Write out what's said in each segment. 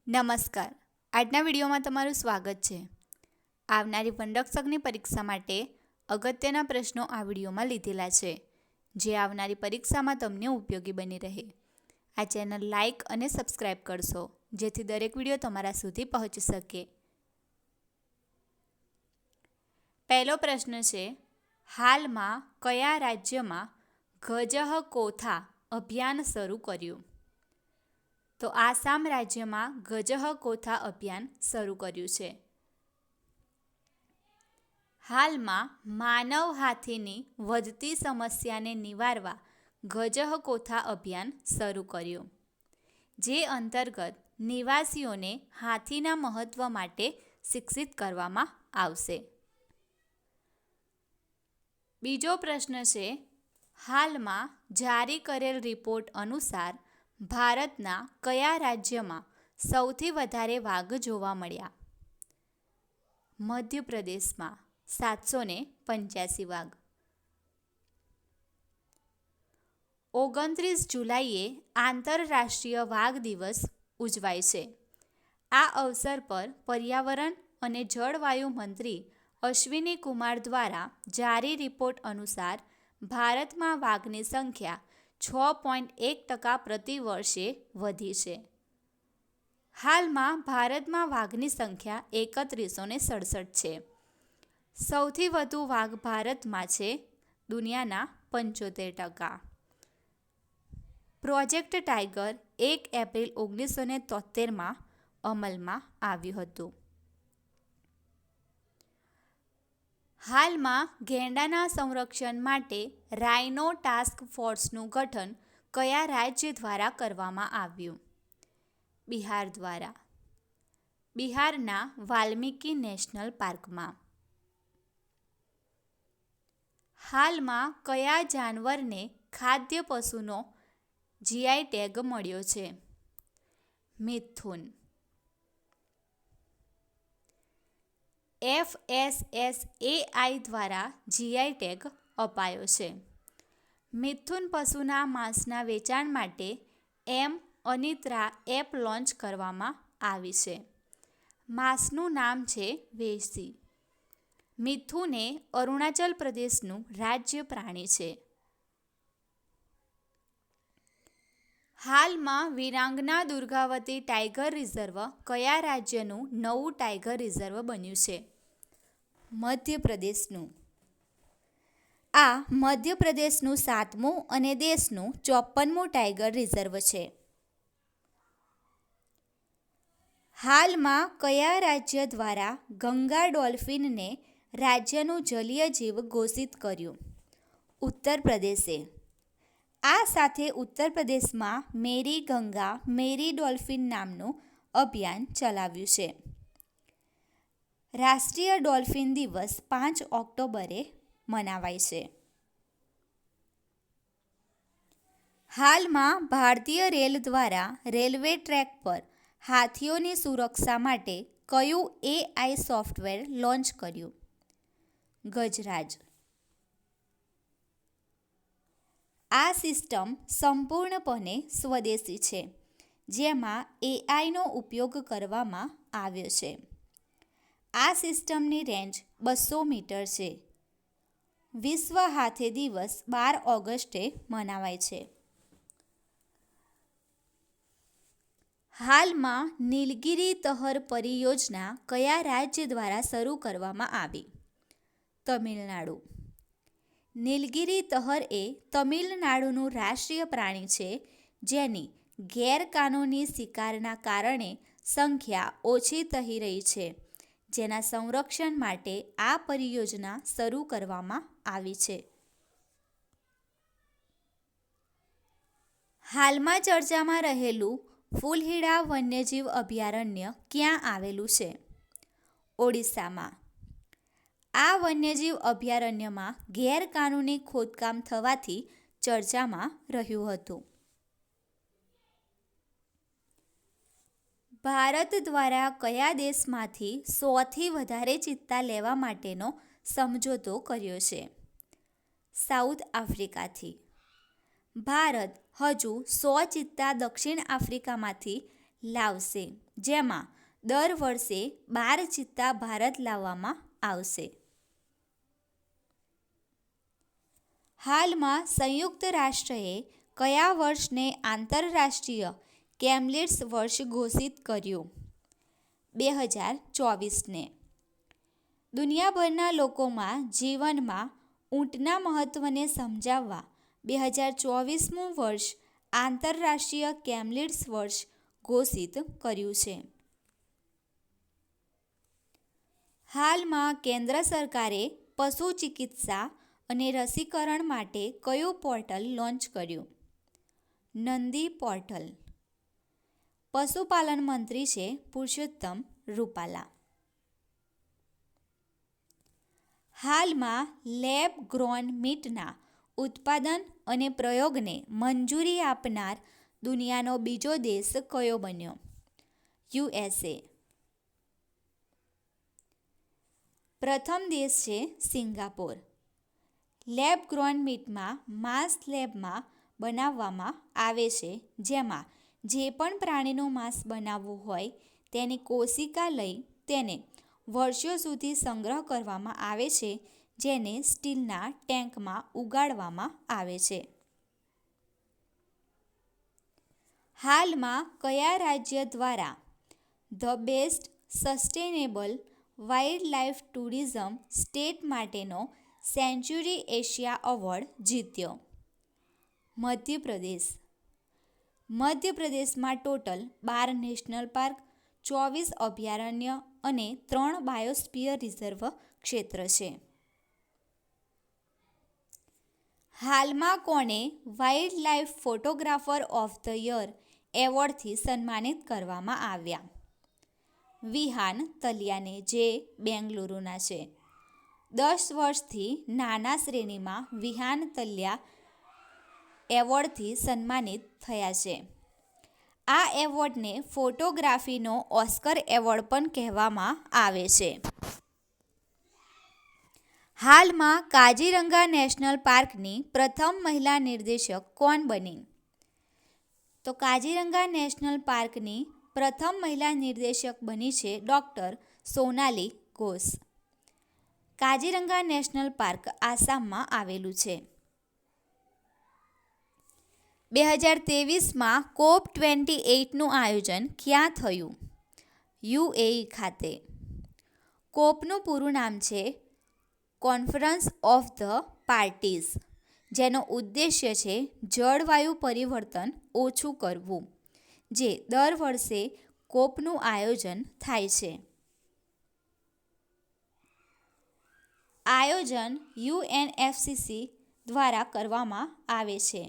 નમસ્કાર. આજના વિડીયોમાં તમારું સ્વાગત છે. આવનારી વનરક્ષકની પરીક્ષા માટે અગત્યના પ્રશ્નો આ વિડીયોમાં લીધેલા છે, જે આવનારી પરીક્ષામાં તમને ઉપયોગી બની રહે. આ ચેનલ લાઇક અને સબસ્ક્રાઇબ કરશો, જેથી દરેક વિડીયો તમારા સુધી પહોંચી શકે. પહેલો પ્રશ્ન છે, હાલમાં કયા રાજ્યમાં ગજહ કોથા અભિયાન શરૂ કર્યું? તો આસામ રાજ્યમાં ગજહ કોથા અભિયાન શરૂ કર્યું છે. હાલમાં માનવ હાથીની વધતી સમસ્યાને નિવારવા ગજહ કોથા અભિયાન શરૂ કર્યું, જે અંતર્ગત નિવાસીઓને હાથીના મહત્વ માટે શિક્ષિત કરવામાં આવશે. બીજો પ્રશ્ન છે, હાલમાં જારી કરેલ રિપોર્ટ અનુસાર ભારતના કયા રાજ્યમાં સૌથી વધારે વાઘ જોવા મળ્યા? મધ્યપ્રદેશમાં 785 વાઘ. 29 જુલાઈએ આંતરરાષ્ટ્રીય વાઘ દિવસ ઉજવાય છે. આ અવસર પર પર્યાવરણ અને જળવાયુ મંત્રી અશ્વિની કુમાર દ્વારા જારી રિપોર્ટ અનુસાર ભારતમાં વાઘની સંખ્યા 6.1% પ્રતિ વર્ષે વધી છે. હાલમાં ભારતમાં વાઘની સંખ્યા 3167 છે. સૌથી વધુ વાઘ ભારતમાં છે, દુનિયાના 75%. પ્રોજેક્ટ ટાઈગર 1 એપ્રિલ 1973માં અમલમાં આવ્યું હતું. હાલમાં ગેંડાના સંરક્ષણ માટે રાઇનો ટાસ્ક ફોર્સનું ગઠન કયા રાજ્ય દ્વારા કરવામાં આવ્યું? બિહાર દ્વારા. બિહારના વાલ્મીકી નેશનલ પાર્કમાં. હાલમાં કયા જાનવરને ખાદ્ય પશુનો જીઆઈ ટેગ મળ્યો છે? મિથુન. FSSAI દ્વારા જીઆઈ ટેગ અપાયો છે. મિથુન પશુના માંસના વેચાણ માટે અનિદ્રા એપ લોન્ચ કરવામાં આવી છે. માંસનું નામ છે વેશી. મિથુન એ અરુણાચલ પ્રદેશનું રાજ્ય પ્રાણી છે. હાલમાં વિરાંગના દુર્ગાવતી ટાઈગર રિઝર્વ કયા રાજ્યનું નવું ટાઈગર રિઝર્વ બન્યું છે? મધ્યપ્રદેશનું. આ મધ્યપ્રદેશનું 7મું અને દેશનું 54મું ટાઈગર રિઝર્વ છે. હાલમાં કયા રાજ્ય દ્વારા ગંગા ડોલ્ફિનને રાજ્યનું જલીય જીવ ઘોષિત કર્યું? ઉત્તર પ્રદેશે. આ સાથે ઉત્તર પ્રદેશમાં મેરી ગંગા મેરી ડોલ્ફિન નામનું અભિયાન ચલાવ્યું છે. રાષ્ટ્રીય ડોલ્ફિન દિવસ 5 ઓક્ટોબરે મનાવાય છે. હાલમાં ભારતીય રેલ દ્વારા રેલવે ટ્રેક પર હાથીઓની સુરક્ષા માટે કયું AI સોફ્ટવેર લોન્ચ કર્યું? ગજરાજ. આ સિસ્ટમ સંપૂર્ણપણે સ્વદેશી છે, જેમાં AIનો ઉપયોગ કરવામાં આવ્યો છે. આ સિસ્ટમની રેન્જ 200 મીટર છે. વિશ્વ હાથી દિવસ 12 ઓગસ્ટે મનાવાય છે. હાલમાં નીલગિરી તહર પરિયોજના કયા રાજ્ય દ્વારા શરૂ કરવામાં આવી? તમિલનાડુ. નીલગિરી તહર એ તમિલનાડુનું રાષ્ટ્રીય પ્રાણી છે, જેની ગેરકાનૂની શિકારના કારણે સંખ્યા ઓછી થઈ રહી છે, જેના સંરક્ષણ માટે આ પરિયોજના શરૂ કરવામાં આવી છે. હાલમાં ચર્ચામાં રહેલું ફૂલહીડા વન્યજીવ અભયારણ્ય ક્યાં આવેલું છે? ઓડિશામાં. આ વન્યજીવ અભયારણ્યમાં ગેરકાનૂની ખોદકામ થવાથી ચર્ચામાં રહ્યું હતું. ભારત દ્વારા કયા દેશમાંથી 100થી વધારે ચિત્તા લેવા માટેનો સમજૂતો કર્યો છે? સાઉથ આફ્રિકાથી. ભારત હજુ 100 ચિત્તા દક્ષિણ આફ્રિકામાંથી લાવશે, જેમાં દર વર્ષે 12 ચિત્તા ભારત લાવવામાં આવશે. હાલમાં સંયુક્ત રાષ્ટ્રએ કયા વર્ષને આંતરરાષ્ટ્રીય કેમલિડ્સ વર્ષ ઘોષિત કર્યું? 2024ને. દુનિયાભરના લોકોમાં જીવનમાં ઊંટના મહત્વને સમજાવવા 2024મું વર્ષ આંતરરાષ્ટ્રીય કેમલિડ્સ વર્ષ ઘોષિત કર્યું છે. હાલમાં કેન્દ્ર સરકારે પશુ ચિકિત્સા અને રસીકરણ માટે કયું પોર્ટલ લોન્ચ કર્યું? નંદી પોર્ટલ. પશુપાલન મંત્રી છે પુરુષોત્તમ રૂપાલા. હાલમાં લેબ ગ્રોન મીટના ઉત્પાદન અને પ્રયોગને મંજૂરી આપનાર દુનિયાનો બીજો દેશ કયો બન્યો? USA. પ્રથમ દેશ છે સિંગાપોર. લેબ ગ્રોન મીટમાં માંસ લેબમાં બનાવવામાં આવે છે, જેમાં જે પણ પ્રાણીનું માંસ બનાવવું હોય તેની કોશિકા લઈ તેને વર્ષો સુધી સંગ્રહ કરવામાં આવે છે, જેને સ્ટીલના ટેન્કમાં ઉગાડવામાં આવે છે. હાલમાં કયા રાજ્ય દ્વારા the best sustainable wildlife tourism state માટેનો સેન્ચુરી એશિયા એવોર્ડ જીત્યો? મધ્યપ્રદેશ. મધ્યપ્રદેશમાં ટોટલ 12 નેશનલ પાર્ક, 24 અભયારણ્ય અને 3 બાયોસ્ફિયર રિઝર્વ ક્ષેત્ર છે. હાલમાં કોને wildlife photographer of the year એવોર્ડથી સન્માનિત કરવામાં આવ્યા? વિહાન તલિયાને, જે બેંગલુરુના છે. 10 વર્ષથી નાના શ્રેણીમાં વિહાન તલિયા એવોર્ડથી સન્માનિત થયા છે. આ એવોર્ડને ફોટોગ્રાફીનો ઓસ્કર એવોર્ડ પણ કહેવામાં આવે છે. હાલમાં કાઝીરંગા નેશનલ પાર્કની પ્રથમ મહિલા નિર્દેશક કોણ બની? તો કાઝીરંગા નેશનલ પાર્કની પ્રથમ મહિલા નિર્દેશક બની છે ડૉક્ટર સોનાલી ઘોષ. કાઝીરંગા નેશનલ પાર્ક આસામમાં આવેલું છે. 2023માં COP28નું આયોજન ક્યાં થયું? UAE ખાતે. કોપનું પૂરું નામ છે કોન્ફરન્સ ઓફ ધ પાર્ટીઝ, જેનો ઉદ્દેશ્ય છે જળવાયુ પરિવર્તન ઓછું કરવું, જે દર વર્ષે કોપનું આયોજન થાય છે. આયોજન UNFCCC દ્વારા કરવામાં આવે છે,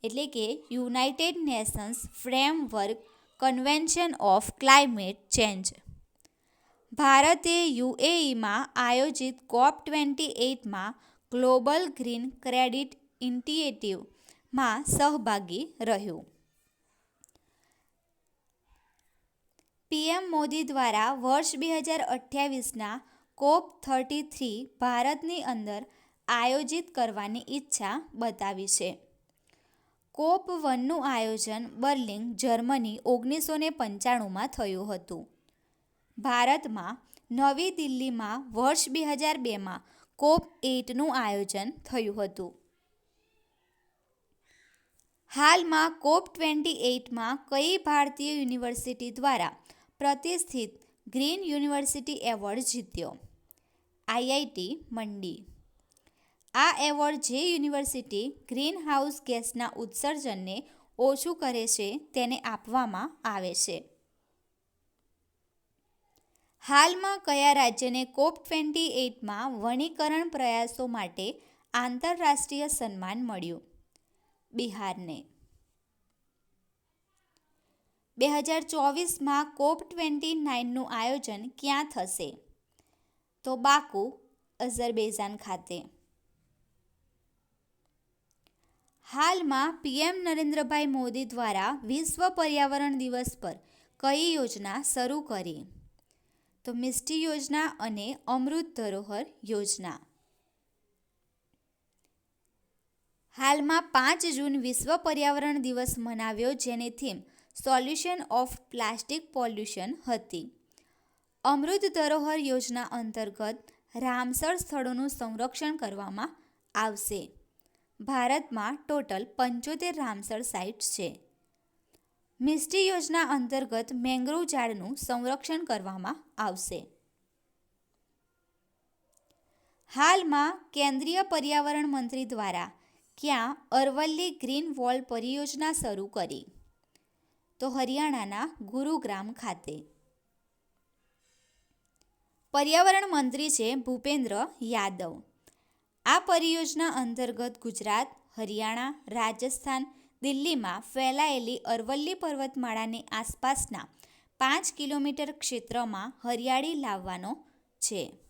એટલે કે United Nations framework convention of climate change. ભારતે UAEમાં આયોજિત COP28માં ગ્લોબલ ગ્રીન ક્રેડિટ ઇનિશિયેટિવમાં સહભાગી રહ્યું. PM મોદી દ્વારા વર્ષ 2028ના COP33 ભારતની અંદર આયોજિત કરવાની ઈચ્છા બતાવી છે. COP1નું આયોજન બર્લિન, જર્મની 1995માં થયું હતું. ભારતમાં નવી દિલ્હીમાં વર્ષ 2002માં COP8નું આયોજન થયું હતું. હાલમાં COP28માં કઈ ભારતીય યુનિવર્સિટી દ્વારા પ્રતિષ્ઠિત ગ્રીન યુનિવર્સિટી એવોર્ડ જીત્યો? IIT મંડી. આ એવોર્ડ જે યુનિવર્સિટી ગ્રીનહાઉસ ગેસના ઉત્સર્જનને ઓછું કરે છે તેને આપવામાં આવે છે. હાલમાં કયા રાજ્યને COP28માં વનીકરણ પ્રયાસો માટે આંતરરાષ્ટ્રીય સન્માન મળ્યું? બિહારને. 2024માં COP29નું આયોજન ક્યાં થશે? તો બાકુ, અઝરબૈજાન ખાતે. હાલમાં PM નરેન્દ્રભાઈ મોદી દ્વારા વિશ્વ પર્યાવરણ દિવસ પર કઈ યોજના શરૂ કરી? તો મિષ્ટી યોજના અને અમૃત ધરોહર યોજના. હાલમાં 5 જૂન વિશ્વ પર્યાવરણ દિવસ મનાવ્યો, જેની theme solution of plastic pollution હતી. અમૃત ધરોહર યોજના અંતર્ગત રામસર સ્થળોનું સંરક્ષણ કરવામાં આવશે. ભારતમાં ટોટલ 75 રામસર સાઇટ્સ છે. મિસ્ટી યોજના અંતર્ગત મેંગ્રોવ ઝાડનું સંરક્ષણ કરવામાં આવશે. હાલમાં કેન્દ્રીય પર્યાવરણ મંત્રી દ્વારા ક્યાં અરવલ્લી ગ્રીન વોલ પરિયોજના શરૂ કરી? તો હરિયાણાના ગુરુગ્રામ ખાતે. પર્યાવરણ મંત્રી છે ભૂપેન્દ્ર યાદવ. આ પરિયોજના અંતર્ગત ગુજરાત, હરિયાણા, રાજસ્થાન, દિલ્હીમાં ફેલાયેલી અરવલ્લી પર્વતમાળાની આસપાસના 5 કિલોમીટર ક્ષેત્રમાં હરિયાળી લાવવાનો છે.